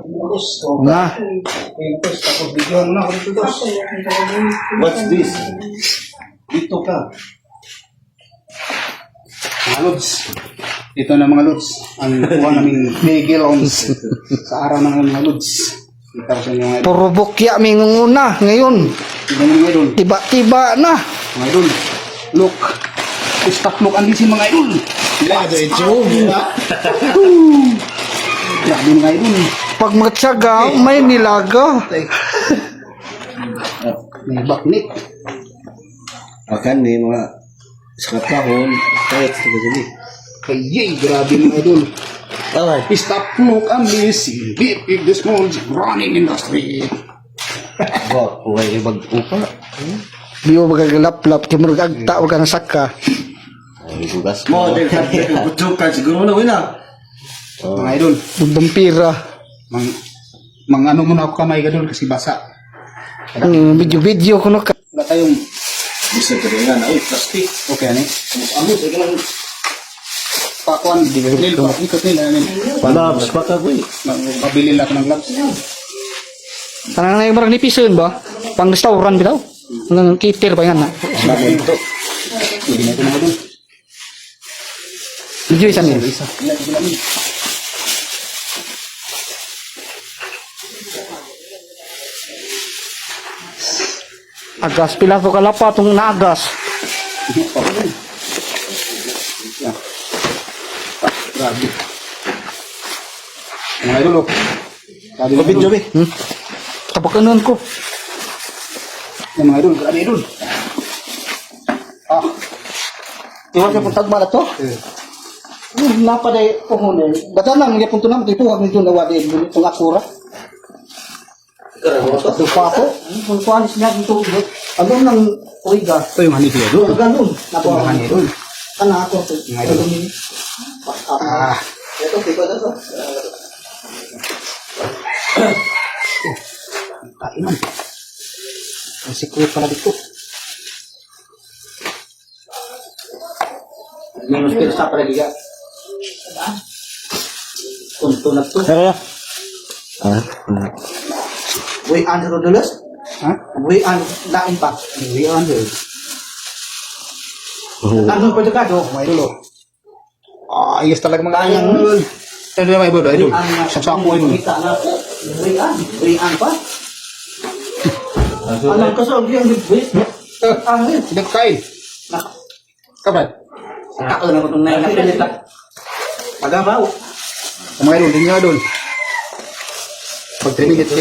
Nga. What's this? Dito ka. Mga lods. Ito na mga lods. Ang kuha namin Miguelons sa araw ng mga lods. Kita ko sa inyo mga idol. Puro bukya ming una. Ngayon, Tignan mo mga idol. tiba-tiba na. Mga idol. Look. Stop look ang lisin mga idol. Lado ito. Grabe mga idol. Pag matyaga, may nilaga. May baknik. Akan ni mga sakatahon. Kahit sa gabi. Kayay, grabe mga idol. Stop look ang lisin. Big the small running industry. Ba, huwag ibag-upa. Di mo magagalap-lap. Timurag agta, wag ka nasaka. Ay, bugas mo. Model ka. Butukan siguro na, wala. Mga idol. Vampira. Mang ano muna ako kamay gadol kasi basa. Ang video-video ko no ka. Wala tayong Bisa ka rin nga na, plastic. okay ani. Amot, ay ka lang. Pakuan di ba ikot nila namin. Labs, baka ko eh. Pabili lang ako ng gloves. Tanang na yung marang nipisun ba? Pang restaurant bitaw. Ang kitir pa yan na. Ito. Hindi na ito mga idol. Video isa niya. Isa. Agas pila to kalapa tong naagas. Grabe. Mga idol. Grabe mga Kapit, idol. Joby. Kapakanan ko. Yan mga idol. Grabe idol. Iwan sa puntagma na to. Napaday ko muna. Bata lang, hindi punto naman. Ito, huwag nito nawadi. Itong akura. Ito pa ako. Kung kuhanis niya dito. Ano nang oiga? Ito yung honey tea idol. Ganun. Ito yung honey idol. Kana ako. Mga idol. Ito, tiko na to. Kainan. Ang secret pala dito. Menos pero sa palagiga. Kunto na to. Kaya. Uy, ano rodolos? Ha? Uy, ano lain pa? Hindi under. Nandun pa dito. Mga idol. Ayos talaga mga idol. Ito na mga idol. Sa sako idol. Kita na. Uy, ano pa? Alam ko sa ulit ang bigwis. Ano yun? Pinagkain. Kapat. Ako na ko itong nainapilit lang. Pagamaw. Mga idol, hindi nga idol. Pag 3 minutes,